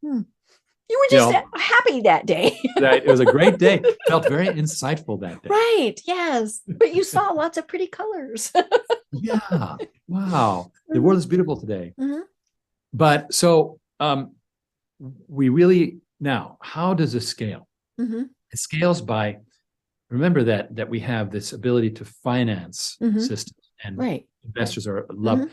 you were just happy that day. It was a great day. Felt very insightful that day. Right. Yes. But you saw lots of pretty colors. Yeah. Wow. The world is beautiful today. But so we really, now, how does it scale? It scales by, remember that we have this ability to finance systems, and investors are love,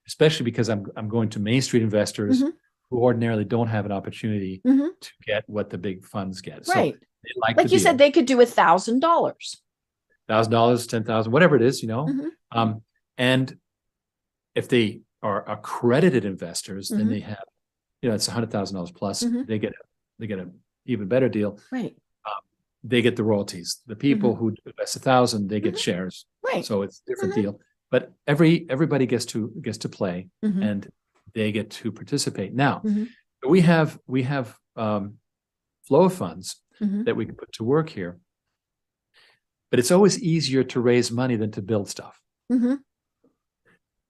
especially because I'm going to Main Street investors who ordinarily don't have an opportunity to get what the big funds get. Right. So they like you said, they could do $1,000. $1,000, 10,000, whatever it is, and if they are accredited investors, then they have, it's $100,000 plus. They get an even better deal. Right. They get the royalties. The people who invest 1,000, they get shares. Right. So it's a different deal. But everybody gets to play, and they get to participate. Now, we have flow of funds that we can put to work here. But it's always easier to raise money than to build stuff.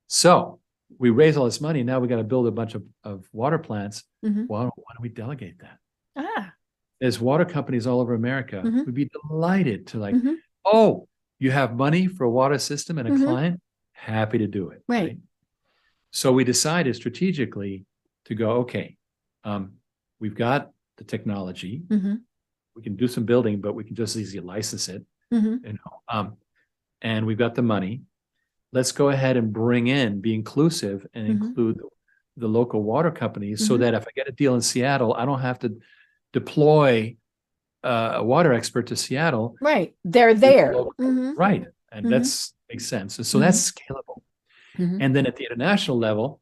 So we raise all this money. Now we got to build a bunch of water plants. Why don't we delegate that? There's water companies all over America. We'd be delighted to you have money for a water system and a client? Happy to do it. Right. So we decided strategically to go, okay, we've got the technology. We can do some building, but we can just easily license it. And we've got the money. Let's go ahead and be inclusive and include the local water companies so that if I get a deal in Seattle, I don't have to deploy a water expert to Seattle. Right. They're there. Right. And that's makes sense. And so that's scalable. And then at the international level,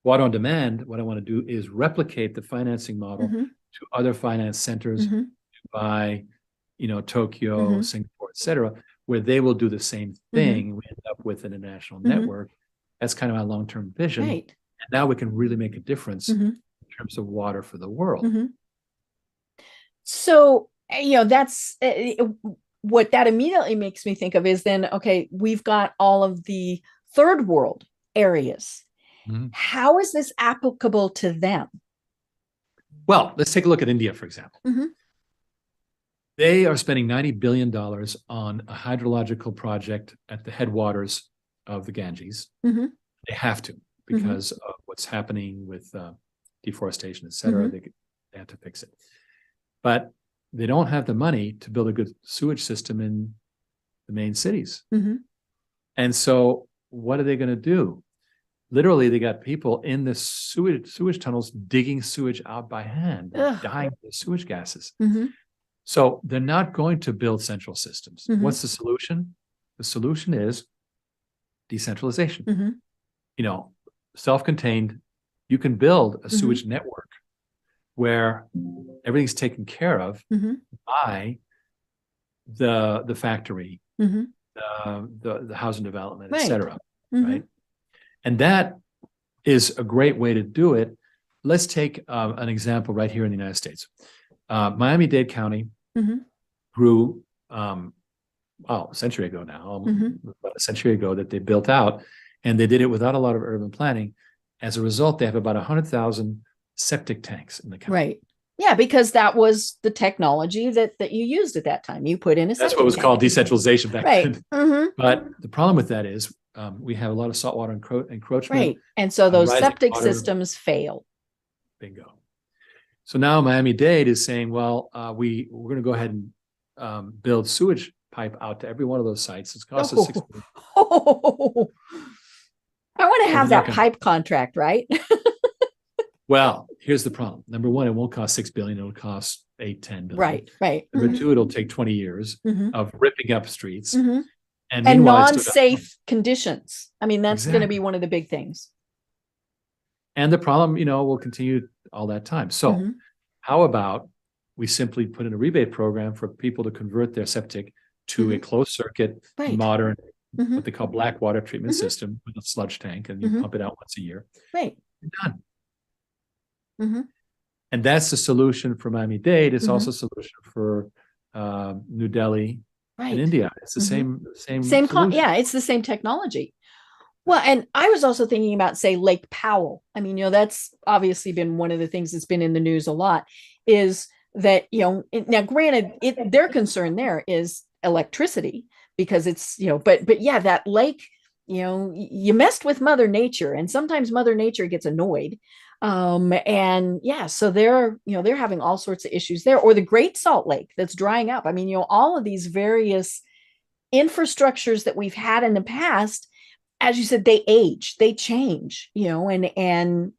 water on demand, what I want to do is replicate the financing model to other finance centers, Dubai, Tokyo, Singapore, et cetera, where they will do the same thing. We end up with an international network. That's kind of our long-term vision. Right. And now we can really make a difference in terms of water for the world. So, that's what that immediately makes me think of is then, okay, we've got all of the third world areas. How is this applicable to them? Well, let's take a look at India, for example. They are spending $90 billion on a hydrological project at the headwaters of the Ganges. They have to, because of what's happening with deforestation, et cetera. They have to fix it. But they don't have the money to build a good sewage system in the main cities. And so what are they going to do? Literally, they got people in the sewage tunnels digging sewage out by hand, dying of the sewage gases. So they're not going to build central systems. What's the solution? The solution is decentralization. Self-contained. You can build a sewage network where everything's taken care of by the factory, the housing development, et cetera, right? And that is a great way to do it. Let's take an example right here in the United States. Miami-Dade County grew, a century ago now, about a century ago that they built out, and they did it without a lot of urban planning. As a result, they have about 100,000 septic tanks in the county. Right. Yeah, because that was the technology that you used at that time. You put in a septic That's what was tank. called decentralization back then. Right. But the problem with that is we have a lot of saltwater encroachment. Right. And so those rising septic water. systems fail. Bingo. So now Miami-Dade is saying, well, we're going to go ahead and build sewage pipe out to every one of those sites. It's cost us $6 million. Oh, I want to have that pipe contract, right? Well, here's the problem. Number one, it won't cost $6 billion. It'll cost $8-10 billion. Right. Number two, it'll take 20 years of ripping up streets and meanwhile, non-safe conditions. I mean, that's going to be one of the big things. And the problem, will continue all that time. So how about we simply put in a rebate program for people to convert their septic to a closed circuit, modern, what they call black water treatment system with a sludge tank, and you pump it out once a year. Right. You're done. And that's the solution for Miami-Dade. It's also a solution for New Delhi in India. It's the same yeah, it's the same technology. Well, and I was also thinking about, say, Lake Powell. I mean, that's obviously been one of the things that's been in the news a lot, is that, now granted, their concern there is electricity, because it's, but yeah, that lake, you messed with Mother Nature, and sometimes Mother Nature gets annoyed. And yeah, so they're having all sorts of issues there, or the Great Salt Lake that's drying up. I mean, all of these various infrastructures that we've had in the past, as you said, they age, they change, and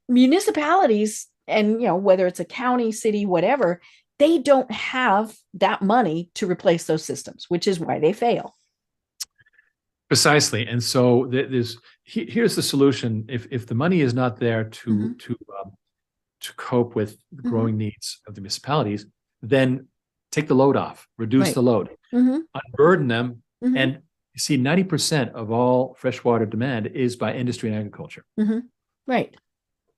municipalities, and, whether it's a county, city, whatever, they don't have that money to replace those systems, which is why they fail. Precisely. And so here's the solution. If the money is not there to cope with the growing needs of the municipalities, then take the load off, reduce the load, unburden them. And you see, 90% of all freshwater demand is by industry and agriculture. Right.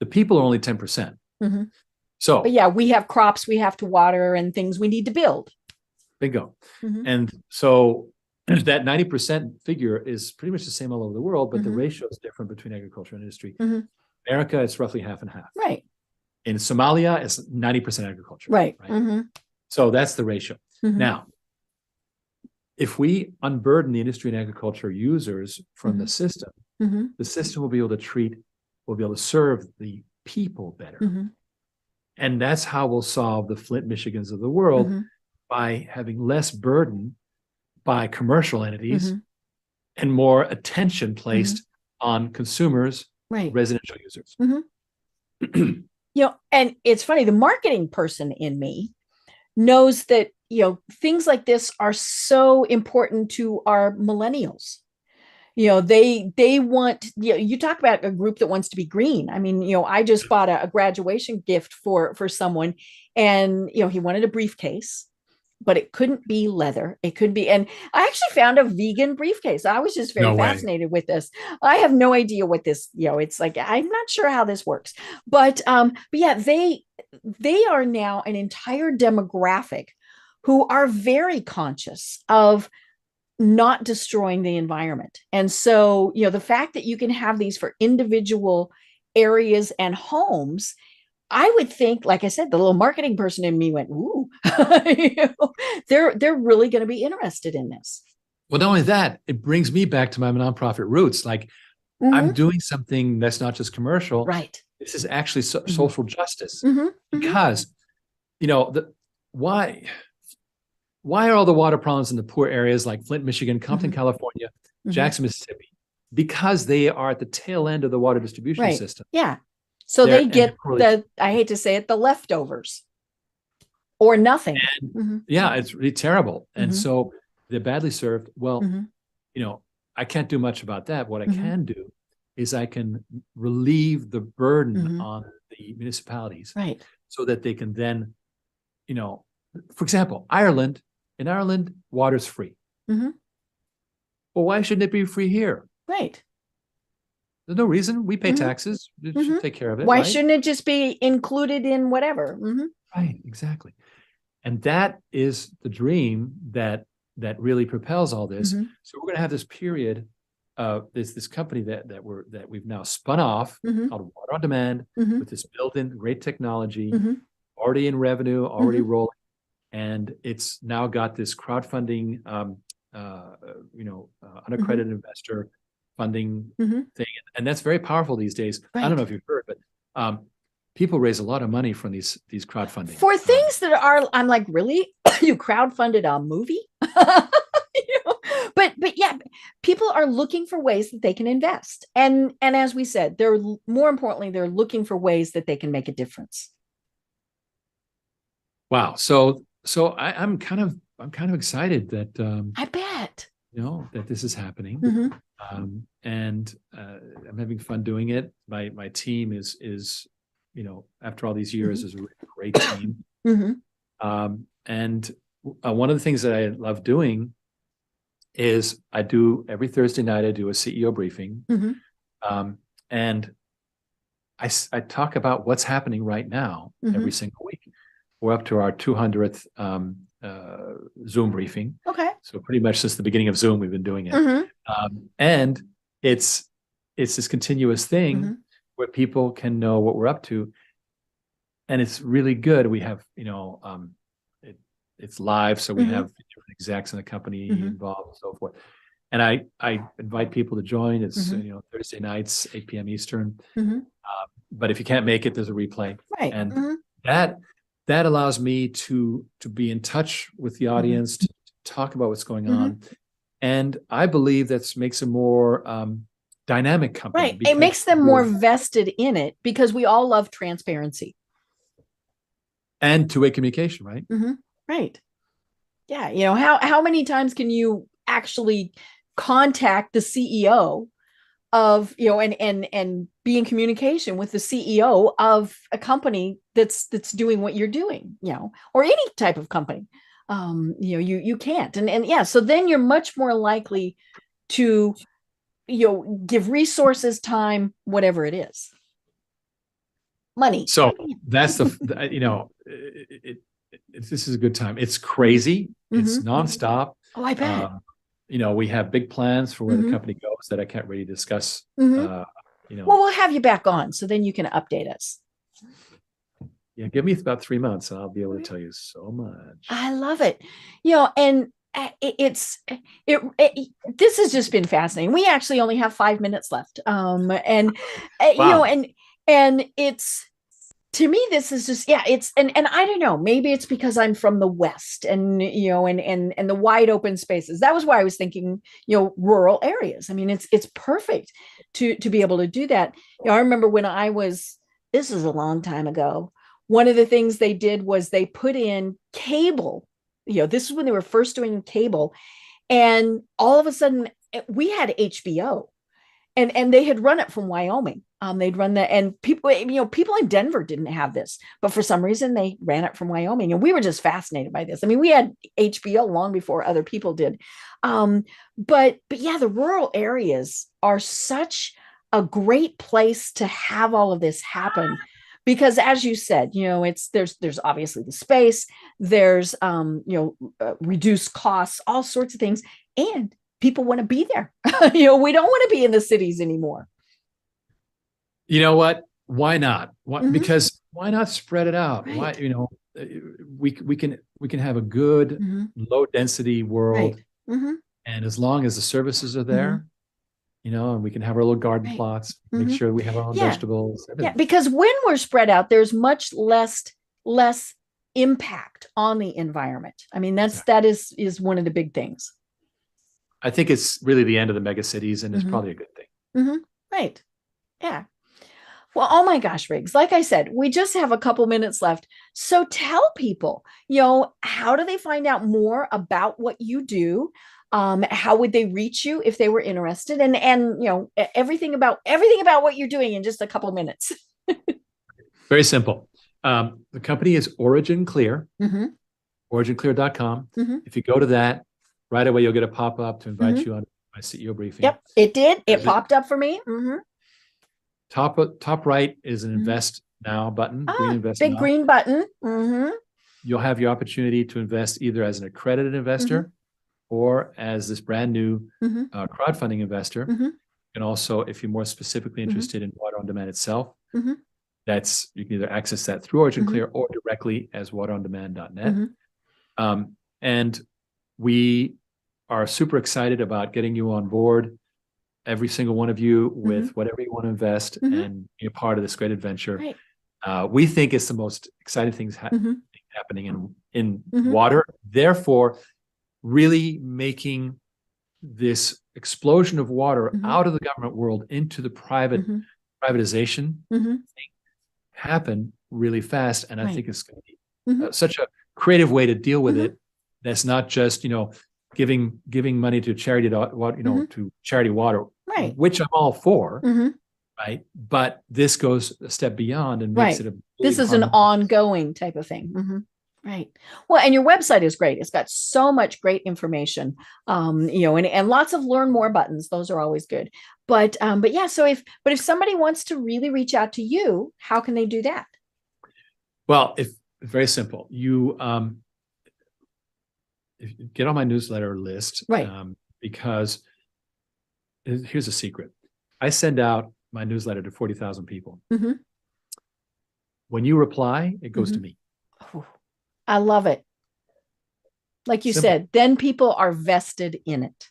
The people are only 10%. So, but yeah, we have crops we have to water and things we need to build. Bingo. And so that 90% figure is pretty much the same all over the world, but the ratio is different between agriculture and industry. America, it's roughly half and half. Right. In Somalia, it's 90% agriculture. Right. So that's the ratio. Now, if we unburden the industry and agriculture users from the system will be able to serve the people better. And that's how we'll solve the Flint, Michigans of the world, by having less burden by commercial entities and more attention placed on consumers, residential users. And it's funny, the marketing person in me knows that, things like this are so important to our millennials. They want, you talk about a group that wants to be green. I mean, I just bought a graduation gift for someone, and, he wanted a briefcase, but it couldn't be leather. It could be, and I actually found a vegan briefcase. I was just very fascinated with this. I have no idea what this, it's like, I'm not sure how this works, but yeah, they are now an entire demographic who are very conscious of not destroying the environment. And so, the fact that you can have these for individual areas and homes, I would think, like I said, the little marketing person in me went, ooh, they're really going to be interested in this. Well, not only that, it brings me back to my nonprofit roots. Like, I'm doing something that's not just commercial. Right. This is actually social justice, because, why why are all the water problems in the poor areas like Flint, Michigan, Compton, California, Jackson, Mississippi? Because they are at the tail end of the water distribution system. Yeah. So they get I hate to say it, the leftovers or nothing. And, yeah, it's really terrible. And so they're badly served. Well, you know, I can't do much about that. What I can do is I can relieve the burden on the municipalities, right, so that they can then, you know, for example, Ireland, in Ireland, water's free. Well, why shouldn't it be free here? Right. There's no reason. We pay taxes. It should take care of it. Why right? shouldn't it just be included in whatever? Right, exactly. And that is the dream that really propels all this. So we're going to have this period of this company that we've now spun off called Water on Demand, with this built-in great technology, already in revenue, already rolling, and it's now got this crowdfunding, unaccredited investor funding thing, and that's very powerful these days. Right. I don't know if you've heard, but people raise a lot of money from these crowdfunding for things that are. I'm like, really? You crowdfunded a movie? But yeah, people are looking for ways that they can invest, and as we said, they're more importantly, they're looking for ways that they can make a difference. Wow. So I'm kind of excited that I bet that this is happening, and I'm having fun doing it. My team is after all these years is a really great team, and one of the things that I love doing is I do every Thursday night, I do a CEO briefing. And I talk about what's happening right now every single week. We're up to our 200th Zoom briefing. Okay. So pretty much since the beginning of Zoom, we've been doing it. And it's this continuous thing where people can know what we're up to. And it's really good. We have, it's live, so we have different execs in the company involved and so forth. And I invite people to join. It's Thursday nights, 8 p.m. Eastern. But if you can't make it, there's a replay. Right. And that allows me to be in touch with the audience, to talk about what's going on. And I believe that makes a more dynamic company. Right. It makes them more vested in it, because we all love transparency. And two-way communication, right? Right. Yeah. How many times can you actually contact the CEO of, and be in communication with the CEO of a company that's doing what you're doing, or any type of company? You can't. And yeah, so then you're much more likely to, give resources, time, whatever it is. Money. So that's this is a good time. It's crazy. It's nonstop. Oh, I bet. We have big plans for where the company goes that I can't really discuss. Well, we'll have you back on, so then you can update us. Yeah, give me about 3 months and I'll be able to tell you so much. I love it. And this has just been fascinating. We actually only have 5 minutes left. And it's, to me, this is just, it's, and I don't know, maybe it's because I'm from the West and the wide open spaces. That was why I was thinking, rural areas. I mean, it's perfect to be able to do that. I remember when this is a long time ago, one of the things they did was they put in cable. This is when they were first doing cable, and all of a sudden we had HBO, and they had run it from Wyoming. They'd run that, and people in Denver didn't have this, but for some reason they ran it from Wyoming, and we were just fascinated by this. I mean, we had HBO long before other people did. But yeah, the rural areas are such a great place to have all of this happen, because as you said, there's obviously the space, there's reduced costs, all sorts of things, and people want to be there. We don't want to be in the cities anymore. You know what? Why not? Because why not spread it out? Right. Why, we can have a good low density world, and as long as the services are there, and we can have our little garden plots, make sure we have our own vegetables. Yeah, because when we're spread out, there's much less impact on the environment. I mean, that is one of the big things. I think it's really the end of the mega cities, and it's probably a good thing. Right. Yeah. Well, oh my gosh, Riggs, like I said, we just have a couple minutes left. So tell people, how do they find out more about what you do? How would they reach you if they were interested? And everything about what you're doing in just a couple of minutes. Very simple. The company is OriginClear, OriginClear.com. If you go to that, right away, you'll get a pop-up to invite you on my CEO briefing. Yep, it did. It popped up for me. Top right is an invest now button. Green invest big now. Green button. You'll have your opportunity to invest either as an accredited investor or as this brand new crowdfunding investor. And also, if you're more specifically interested in water on demand itself, you can either access that through OriginClear or directly as waterondemand.net. And we are super excited about getting you on board, every single one of you, with whatever you want to invest and be a part of this great adventure. Right. We think it's the most exciting things happening in water. Therefore, really making this explosion of water out of the government world into the privatization thing happen really fast. And I think it's going to be such a creative way to deal with it. That's not just, giving money to charity, to charity water, which I'm all for, right? But this goes a step beyond and makes it a this is an ongoing type of thing. Right. Well, and your website is great. It's got so much great information, and lots of learn more buttons. Those are always good. But yeah, so if somebody wants to really reach out to you, how can they do that? Well, very simple. You get on my newsletter list, right? Because here's a secret. I send out my newsletter to 40,000 people. When you reply, it goes to me. Oh, I love it. Like you said, then people are vested in it.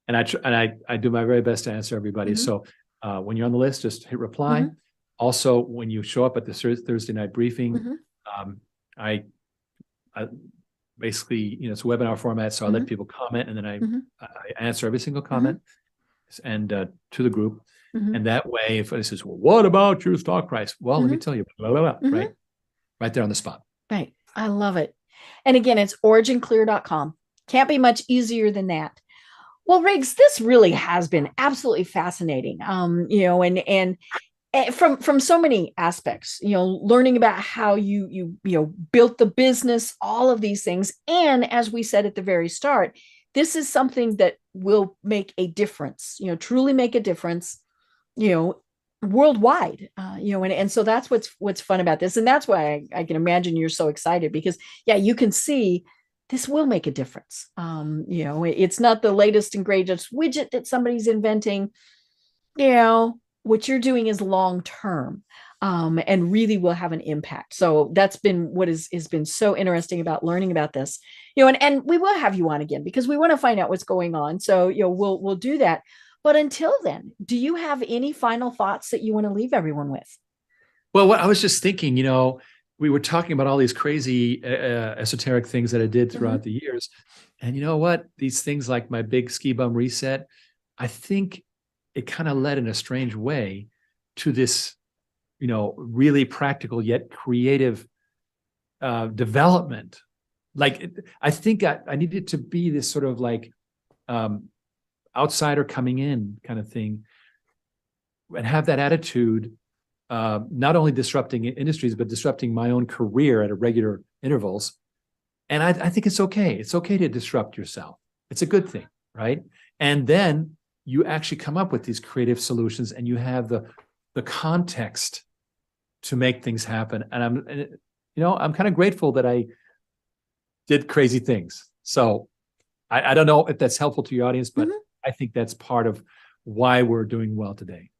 And I do my very best to answer everybody. So when you're on the list, just hit reply. Also, when you show up at the Thursday night briefing, I basically, it's a webinar format, so I let people comment, and then I answer every single comment and to the group. And that way, if it says, well, what about your stock price? Well, let me tell you, blah, blah, blah, right there on the spot. Right. I love it. And again, it's OriginClear.com. Can't be much easier than that. Well, Riggs, this really has been absolutely fascinating. And from so many aspects, learning about how you built the business, all of these things. And as we said at the very start, this is something that will make a difference, truly make a difference, worldwide, and so that's what's fun about this. And that's why I can imagine you're so excited, because you can see this will make a difference. It's not the latest and greatest widget that somebody's inventing. What you're doing is long term, and really will have an impact. So that's been what has been so interesting about learning about this. And we will have you on again because we want to find out what's going on. So we'll do that. But until then, do you have any final thoughts that you want to leave everyone with? Well, what I was just thinking, we were talking about all these crazy esoteric things that I did throughout the years. And you know what? These things like my big ski bum reset, I think it kind of led in a strange way to this, really practical yet creative development. Like, I think I needed to be this sort of like outsider coming in kind of thing, and have that attitude, not only disrupting industries, but disrupting my own career at regular intervals. And I think it's okay. It's okay to disrupt yourself. It's a good thing, right? And then you actually come up with these creative solutions, and you have the context to make things happen. And I'm kind of grateful that I did crazy things. So I don't know if that's helpful to your audience, but I think that's part of why we're doing well today.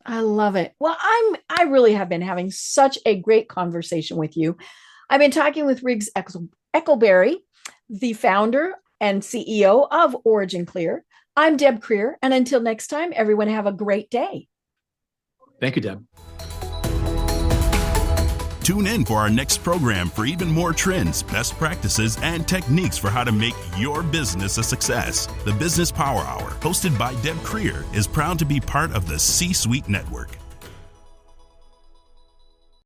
I love it. Well, I really have been having such a great conversation with you. I've been talking with Riggs Eckelberry, the founder and CEO of OriginClear. I'm Deb Creer, and until next time, everyone have a great day. Thank you, Deb. Tune in for our next program for even more trends, best practices, and techniques for how to make your business a success. The Business Power Hour, hosted by Deb Creer, is proud to be part of the C-Suite Network.